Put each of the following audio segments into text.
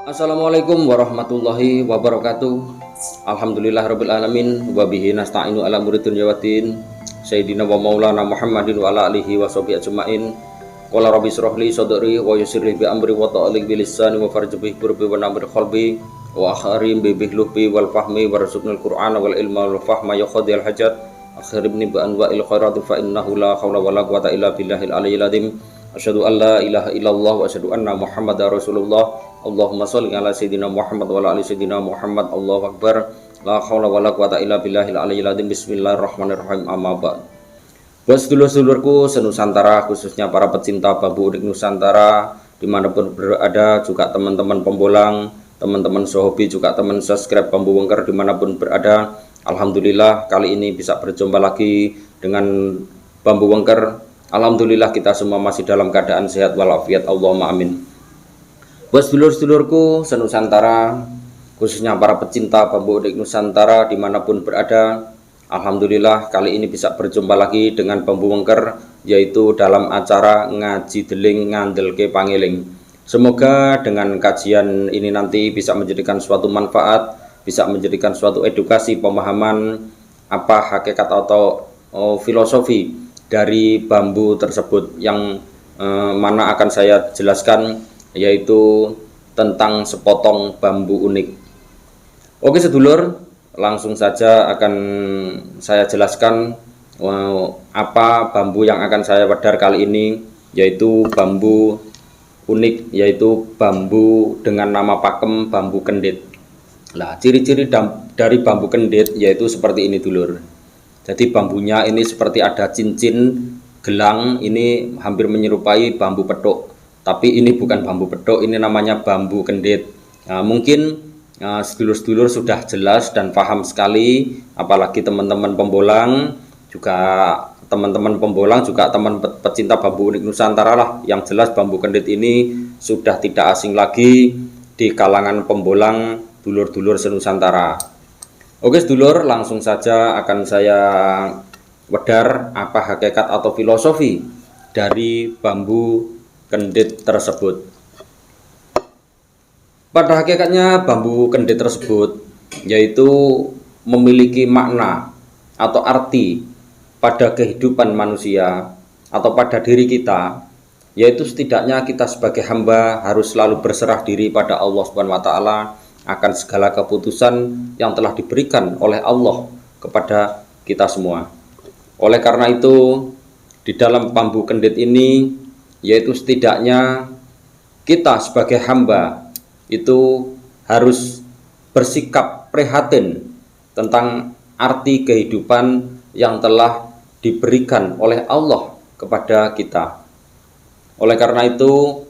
Assalamualaikum warahmatullahi wabarakatuh. Alhamdulillahirabbil alamin wa bihi nasta'inu ala umuri dunya waddin. Sayyidina wa maulana Muhammadin wa ala alihi wa sahbihi ajmain. Qala rabbi shrah li sadri wa yassir li amri wa ta'lik bi lisani wa farj bi qurbi wa namir qalbi wa akhirim bi bihlubi wal fahmi warzuqnil qur'ana wal ilma wal fahma ya qadil hajat. Akhiribni bi anwa'il khairati fa innahu la haula wala quwata illa billahil aliyyil azim. Asyhadu an la ilaha illallah wa asyhadu anna Muhammadar Rasulullah. Allahumma sholli ala sayyidina Muhammad wa ala ali sayyidina Muhammad. Allahu akbar. La haula wala quwata illa billahil aliyyil azim. Bismillahirrahmanirrahim. Amma ba'd. Buat sedulur-sedulurku senusantara, khususnya para pecinta bambu unik Nusantara dimanapun berada, juga teman-teman pembolang, teman-teman sehobi, juga teman subscribe Bambu Wengker dimanapun berada. Alhamdulillah kali ini bisa berjumpa lagi dengan Bambu Wengker. Alhamdulillah kita semua masih dalam keadaan sehat walafiat. Allahumma amin. Buat sedulur-sedulurku senusantara, khususnya para pecinta bambu unik Nusantara dimanapun berada, alhamdulillah kali ini bisa berjumpa lagi dengan Bambu Wengker, yaitu dalam acara ngaji deling ngandelke pangeling. Semoga dengan kajian ini nanti bisa menjadikan suatu manfaat, bisa menjadikan suatu edukasi pemahaman apa hakikat atau filosofi dari bambu tersebut, yang mana akan saya jelaskan, yaitu tentang sepotong bambu unik. Oke sedulur, langsung saja akan saya jelaskan apa bambu yang akan saya wedar kali ini, yaitu bambu unik, yaitu bambu dengan nama pakem bambu kendit. Nah, ciri-ciri dari bambu kendit yaitu seperti ini dulur. Jadi bambunya ini seperti ada cincin gelang, ini hampir menyerupai bambu petuk. Tapi ini bukan bambu petuk, ini namanya bambu kendit. Nah, mungkin sedulur-sedulur sudah jelas dan paham sekali, apalagi teman-teman pembolang, juga teman-teman pembolang, juga teman pecinta bambu unik Nusantara lah. Yang jelas bambu kendit ini sudah tidak asing lagi di kalangan pembolang dulur-dulur senusantara. Oke sedulur, langsung saja akan saya wedar apa hakikat atau filosofi dari bambu kendit tersebut. Pada hakikatnya bambu kendit tersebut yaitu memiliki makna atau arti pada kehidupan manusia atau pada diri kita, yaitu setidaknya kita sebagai hamba harus selalu berserah diri pada Allah Subhanahu wa taala akan segala keputusan yang telah diberikan oleh Allah kepada kita semua. Oleh karena itu, di dalam bambu kendit ini, yaitu setidaknya kita sebagai hamba itu harus bersikap prihatin tentang arti kehidupan yang telah diberikan oleh Allah kepada kita. Oleh karena itu,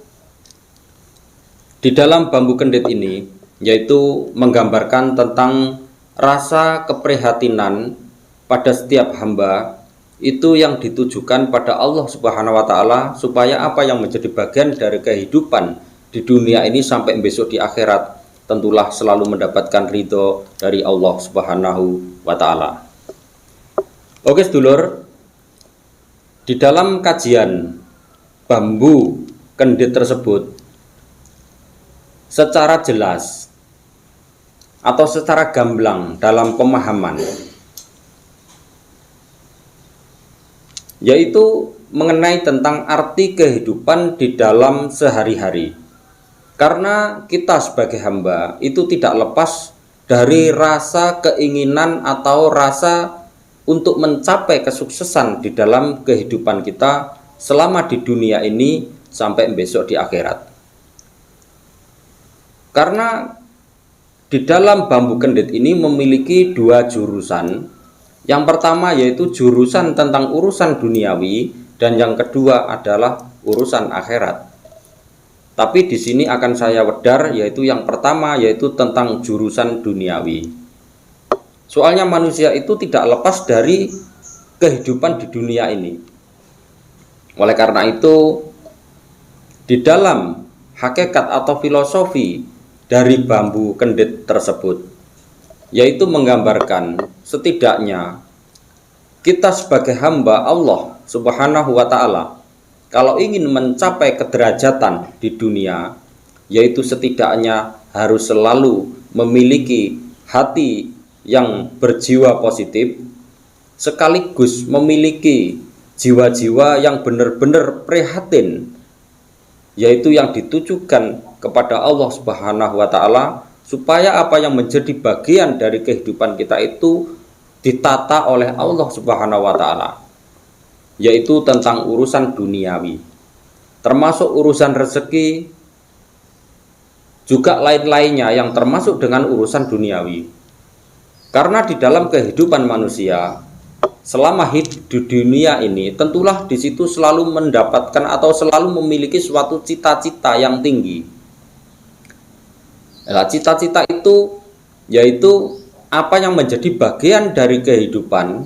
di dalam bambu kendit ini yaitu menggambarkan tentang rasa keprihatinan pada setiap hamba itu yang ditujukan pada Allah Subhanahu wa taala, supaya apa yang menjadi bagian dari kehidupan di dunia ini sampai besok di akhirat tentulah selalu mendapatkan ridho dari Allah Subhanahu wa taala. Oke sedulur, di dalam kajian bambu kendit tersebut secara jelas atau secara gamblang dalam pemahaman, yaitu mengenai tentang arti kehidupan di dalam sehari-hari. Karena kita sebagai hamba itu tidak lepas dari rasa keinginan atau rasa untuk mencapai kesuksesan di dalam kehidupan kita selama di dunia ini sampai besok di akhirat. Karena di dalam bambu kendit ini memiliki dua jurusan. Yang pertama yaitu jurusan tentang urusan duniawi, dan yang kedua adalah urusan akhirat. Tapi di sini akan saya wedar yaitu yang pertama, yaitu tentang jurusan duniawi. Soalnya manusia itu tidak lepas dari kehidupan di dunia ini. Oleh karena itu, di dalam hakikat atau filosofi dari bambu kendit tersebut, yaitu menggambarkan setidaknya kita sebagai hamba Allah Subhanahu wa taala kalau ingin mencapai kederajatan di dunia, yaitu setidaknya harus selalu memiliki hati yang berjiwa positif, sekaligus memiliki jiwa-jiwa yang benar-benar prihatin, yaitu yang ditujukan kepada Allah Subhanahu wa Ta'ala, supaya apa yang menjadi bagian dari kehidupan kita itu ditata oleh Allah Subhanahu wa Ta'ala, yaitu tentang urusan duniawi, termasuk urusan rezeki, juga lain-lainnya yang termasuk dengan urusan duniawi. Karena di dalam kehidupan manusia selama hidup di dunia ini, tentulah di situ selalu mendapatkan atau selalu memiliki suatu cita-cita yang tinggi. Nah, cita-cita itu yaitu apa yang menjadi bagian dari kehidupan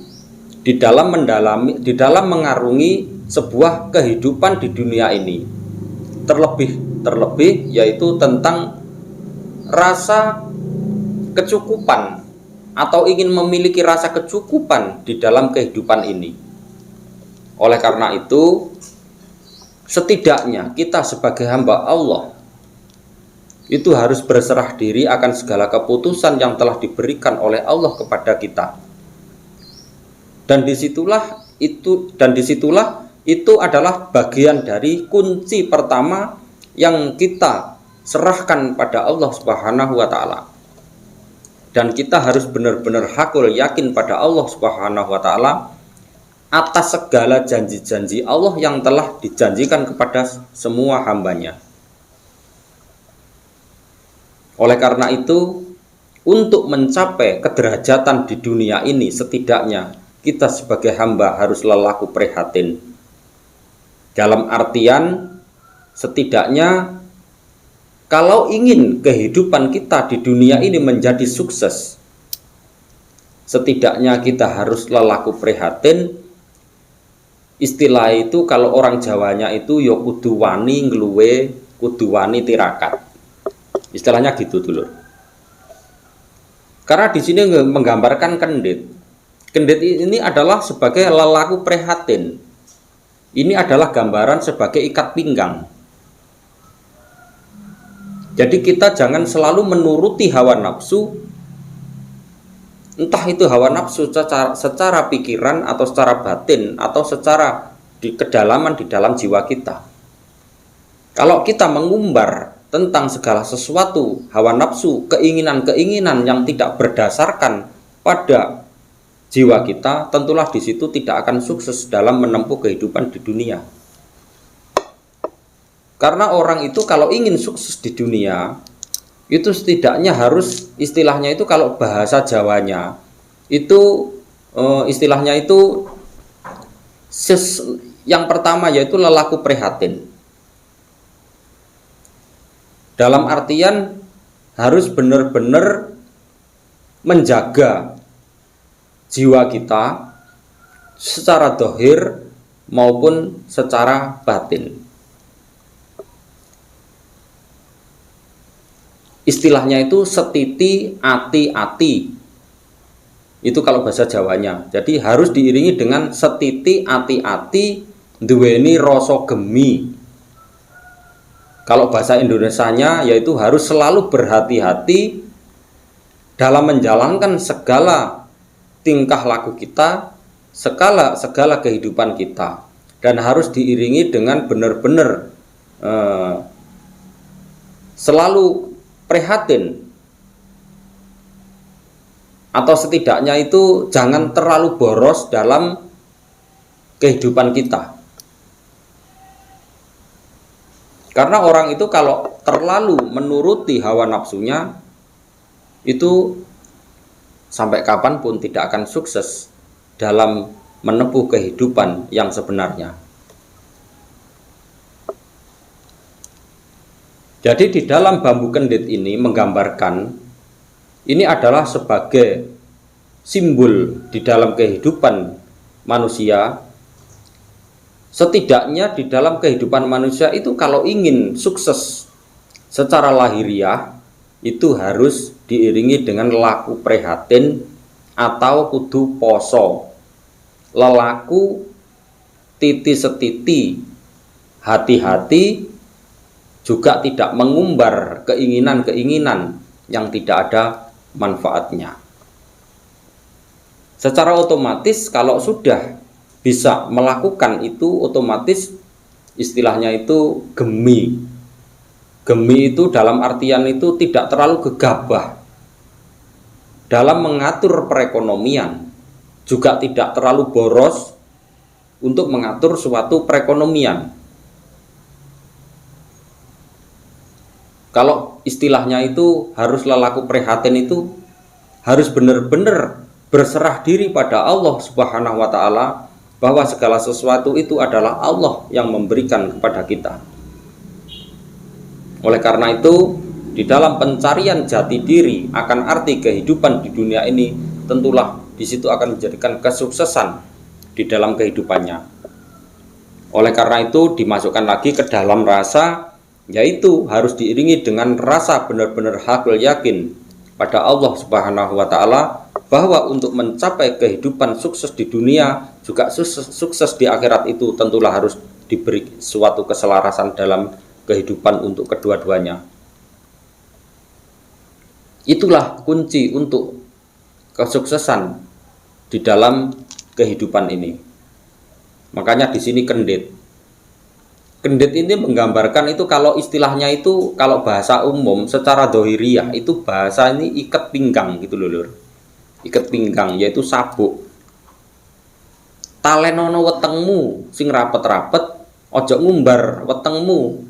di dalam mengarungi sebuah kehidupan di dunia ini. Terlebih yaitu tentang rasa kecukupan atau ingin memiliki rasa kecukupan di dalam kehidupan ini. Oleh karena itu, setidaknya kita sebagai hamba Allah itu harus berserah diri akan segala keputusan yang telah diberikan oleh Allah kepada kita. Dan disitulah itu adalah bagian dari kunci pertama yang kita serahkan pada Allah Subhanahu wa Ta'ala. Dan kita harus benar-benar hakul yakin pada Allah Subhanahu wa Ta'ala atas segala janji-janji Allah yang telah dijanjikan kepada semua hambanya. Oleh karena itu, untuk mencapai kederajatan di dunia ini, setidaknya kita sebagai hamba harus lelaku prihatin. Dalam artian, setidaknya kalau ingin kehidupan kita di dunia ini menjadi sukses, setidaknya kita harus lelaku prihatin. Istilah itu kalau orang Jawanya itu ya kudu wani ngluwe, kudu wani tirakat. Istilahnya gitu dulu. Karena di sini menggambarkan kendit. Kendit ini adalah sebagai lelaku prihatin. Ini adalah gambaran sebagai ikat pinggang. Jadi kita jangan selalu menuruti hawa nafsu, entah itu hawa nafsu secara pikiran atau secara batin atau secara di kedalaman di dalam jiwa kita. Kalau kita mengumbar tentang segala sesuatu, hawa nafsu, keinginan-keinginan yang tidak berdasarkan pada jiwa kita, tentulah di situ tidak akan sukses dalam menempuh kehidupan di dunia. Karena orang itu kalau ingin sukses di dunia, itu setidaknya harus, istilahnya itu kalau bahasa Jawanya, itu istilahnya itu yang pertama yaitu lelaku prihatin. Dalam artian harus benar-benar menjaga jiwa kita secara dohir maupun secara batin. Istilahnya itu setiti ati-ati. Itu kalau bahasa Jawanya. Jadi harus diiringi dengan setiti ati-ati duweni rasa gemi. Kalau bahasa Indonesianya yaitu harus selalu berhati-hati dalam menjalankan segala tingkah laku kita, segala kehidupan kita, dan harus diiringi dengan benar-benar selalu prihatin, atau setidaknya itu jangan terlalu boros dalam kehidupan kita. Karena orang itu kalau terlalu menuruti hawa nafsunya, itu sampai kapanpun tidak akan sukses dalam menempuh kehidupan yang sebenarnya. Jadi di dalam bambu kendit ini menggambarkan, ini adalah sebagai simbol di dalam kehidupan manusia. Setidaknya di dalam kehidupan manusia itu kalau ingin sukses secara lahiriah, itu harus diiringi dengan laku prihatin atau kudu poso, lelaku titi setiti, hati-hati, juga tidak mengumbar keinginan-keinginan yang tidak ada manfaatnya. Secara otomatis kalau sudah bisa melakukan itu, otomatis istilahnya itu gemi. Gemi itu dalam artian itu tidak terlalu gegabah dalam mengatur perekonomian, juga tidak terlalu boros untuk mengatur suatu perekonomian. Kalau istilahnya itu harus lelaku prihatin, itu harus benar-benar berserah diri pada Allah Subhanahu wa Ta'ala, bahwa segala sesuatu itu adalah Allah yang memberikan kepada kita. Oleh karena itu, di dalam pencarian jati diri akan arti kehidupan di dunia ini, tentulah di situ akan menjadikan kesuksesan di dalam kehidupannya. Oleh karena itu, dimasukkan lagi ke dalam rasa, yaitu harus diiringi dengan rasa benar-benar hakul yakin pada Allah Subhanahu wa Ta'ala, bahwa untuk mencapai kehidupan sukses di dunia juga sukses di akhirat itu tentulah harus diberi suatu keselarasan dalam kehidupan untuk kedua-duanya. Itulah kunci untuk kesuksesan di dalam kehidupan ini. Makanya di sini kendit. Kendit ini menggambarkan itu, kalau istilahnya itu, kalau bahasa umum secara dohiriyah itu bahasa ini ikat pinggang gitu loh lur. Ikat pinggang yaitu sabuk. Talenono wetengmu sing rapet-rapet, ojo ngumbar wetengmu.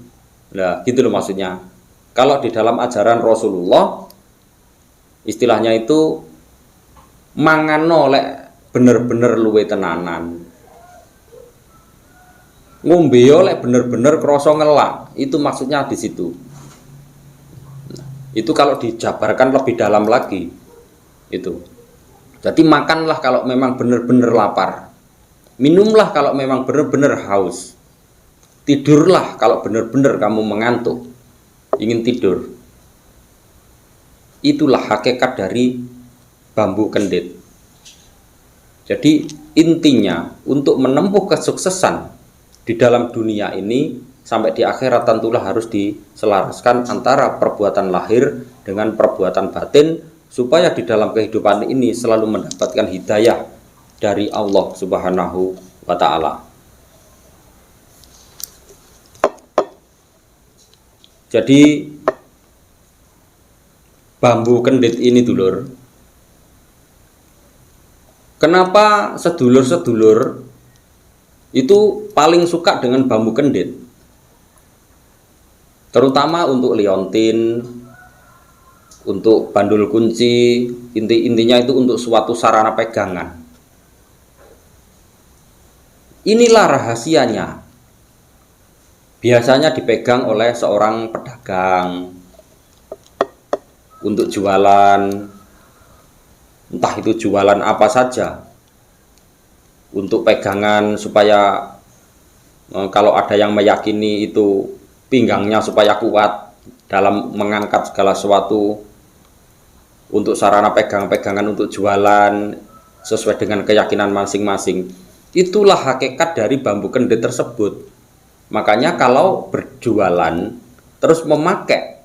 Nah, gitu loh maksudnya. Kalau di dalam ajaran Rasulullah, istilahnya itu mangano lek bener-bener luwe tenanan. Ngombe yo lek bener-bener krasa ngelak. Itu maksudnya di situ. Nah, itu kalau dijabarkan lebih dalam lagi. Itu. Jadi makanlah kalau memang benar-benar lapar, minumlah kalau memang benar-benar haus, tidurlah kalau benar-benar kamu mengantuk, ingin tidur. Itulah hakikat dari bambu kendit. Jadi intinya untuk menempuh kesuksesan di dalam dunia ini sampai di akhirat tentulah harus diselaraskan antara perbuatan lahir dengan perbuatan batin, supaya di dalam kehidupan ini selalu mendapatkan hidayah dari Allah Subhanahu wa Ta'ala. Jadi bambu kendit ini dulur, kenapa sedulur-sedulur itu paling suka dengan bambu kendit? Terutama untuk liontin, untuk bandul kunci, intinya itu untuk suatu sarana pegangan. Inilah rahasianya. Biasanya dipegang oleh seorang pedagang untuk jualan, entah itu jualan apa saja, untuk pegangan supaya kalau ada yang meyakini itu pinggangnya supaya kuat dalam mengangkat segala sesuatu, untuk sarana pegangan untuk jualan sesuai dengan keyakinan masing-masing. Itulah hakikat dari bambu kendit tersebut. Makanya kalau berjualan terus memakai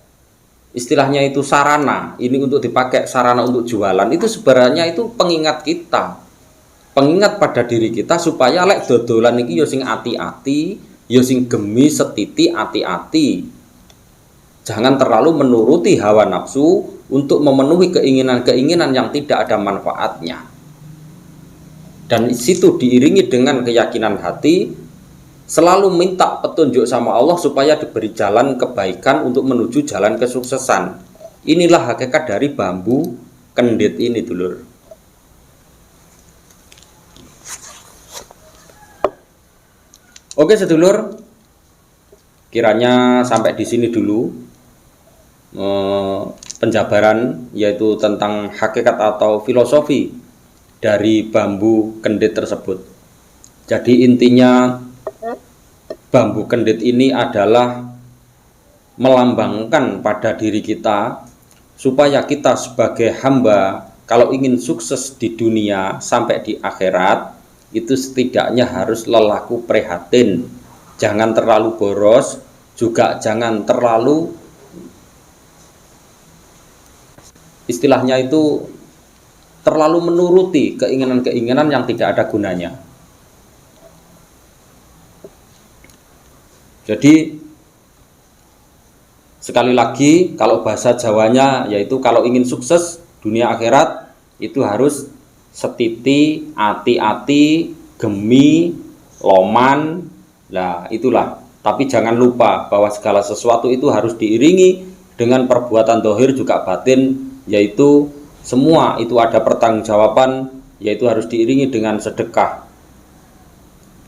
istilahnya itu sarana, ini untuk dipakai sarana untuk jualan, itu sebenarnya itu pengingat kita, pengingat pada diri kita supaya lek dodolan iki yo sing ati-ati, yo sing gemi setiti ati-ati. Jangan terlalu menuruti hawa nafsu untuk memenuhi keinginan-keinginan yang tidak ada manfaatnya. Dan situ diiringi dengan keyakinan hati, selalu minta petunjuk sama Allah supaya diberi jalan kebaikan untuk menuju jalan kesuksesan. Inilah hakikat dari bambu kendit ini dulur. Oke sedulur, kiranya sampai di sini dulu penjabaran, yaitu tentang hakikat atau filosofi dari bambu kendit tersebut. Jadi intinya bambu kendit ini adalah melambangkan pada diri kita supaya kita sebagai hamba kalau ingin sukses di dunia sampai di akhirat itu setidaknya harus lelaku prihatin, jangan terlalu boros, juga jangan terlalu, istilahnya itu, terlalu menuruti keinginan-keinginan yang tidak ada gunanya. Jadi sekali lagi, kalau bahasa Jawanya yaitu kalau ingin sukses dunia akhirat itu harus setiti, ati-ati, gemi, loman. Nah itulah. Tapi jangan lupa bahwa segala sesuatu itu harus diiringi dengan perbuatan dohir juga batin, yaitu semua itu ada pertanggungjawaban, yaitu harus diiringi dengan sedekah.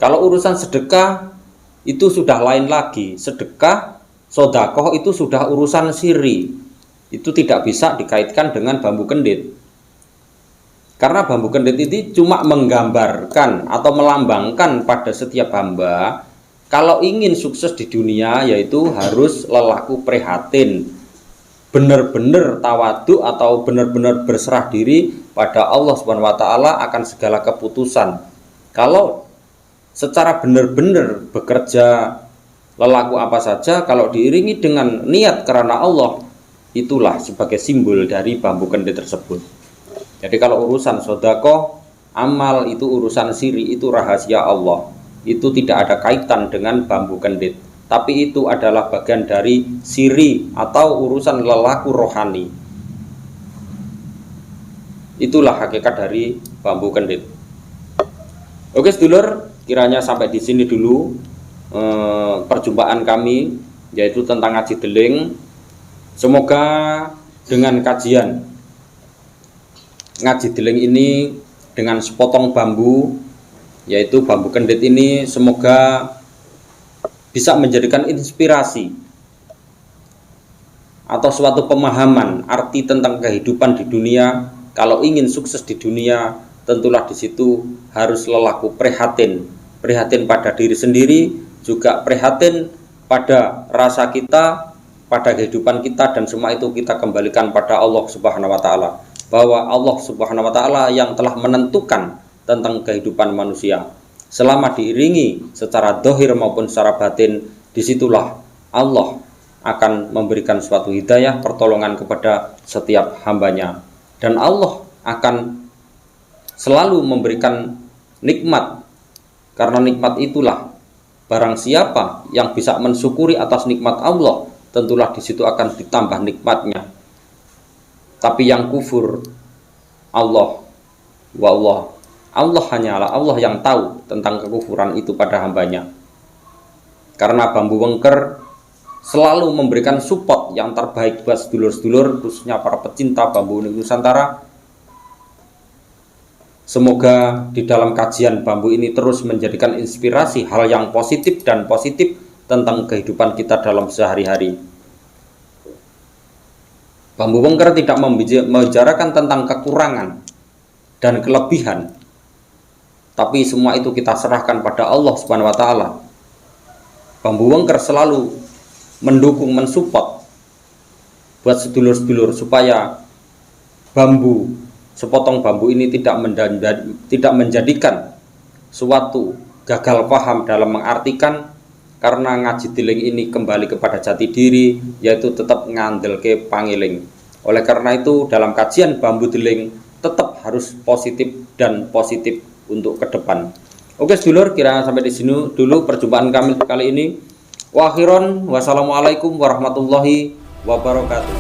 Kalau urusan sedekah itu sudah lain lagi. Sedekah, sodakoh itu sudah urusan siri. Itu tidak bisa dikaitkan dengan bambu kendit. Karena bambu kendit ini cuma menggambarkan atau melambangkan pada setiap hamba, kalau ingin sukses di dunia yaitu harus lelaku prihatin, benar-benar tawadu atau benar-benar berserah diri pada Allah Subhanahu wa taala akan segala keputusan. Kalau secara benar-benar bekerja lelaku apa saja, kalau diiringi dengan niat karena Allah, itulah sebagai simbol dari bambu kendit tersebut. Jadi kalau urusan sedekah, amal itu urusan siri, itu rahasia Allah. Itu tidak ada kaitan dengan bambu kendit, tapi itu adalah bagian dari siri atau urusan lelaku rohani. Itulah hakikat dari bambu kendit. Oke sedulur, kiranya sampai di sini dulu perjumpaan kami, yaitu tentang ngaji deling. Semoga dengan kajian ngaji deling ini dengan sepotong bambu, yaitu bambu kendit ini, semoga bisa menjadikan inspirasi atau suatu pemahaman arti tentang kehidupan di dunia. Kalau ingin sukses di dunia, tentulah di situ harus lelaku prihatin, prihatin pada diri sendiri, juga prihatin pada rasa kita, pada kehidupan kita, dan semua itu kita kembalikan pada Allah Subhanahu wa taala. Bahwa Allah Subhanahu wa taala yang telah menentukan tentang kehidupan manusia. Selama diiringi secara dohir maupun secara batin, disitulah Allah akan memberikan suatu hidayah, pertolongan kepada setiap hambanya. Dan Allah akan selalu memberikan nikmat, karena nikmat itulah barang siapa yang bisa mensyukuri atas nikmat Allah, tentulah di situ akan ditambah nikmatnya. Tapi yang kufur, Allah hanyalah Allah yang tahu tentang kekufuran itu pada hambanya. Karena bambu wengker selalu memberikan support yang terbaik buat sedulur-sedulur, khususnya para pecinta bambu Nusantara. Semoga di dalam kajian bambu ini terus menjadikan inspirasi hal yang positif dan positif tentang kehidupan kita dalam sehari-hari. Bambu wengker tidak membicarakan tentang kekurangan dan kelebihan, tapi semua itu kita serahkan pada Allah Subhanahu wa taala. Bambu wengker selalu mendukung, mensupport buat sedulur-sedulur supaya sepotong bambu ini tidak menjadikan suatu gagal paham dalam mengartikan, karena ngaji deling ini kembali kepada jati diri, yaitu tetap ngandel ke pangiling. Oleh karena itu dalam kajian bambu deling tetap harus positif dan positif untuk ke depan. Oke sedulur, kira sampai di sini dulu perjumpaan kami kali ini. Wa akhiran, wassalamualaikum warahmatullahi wabarakatuh.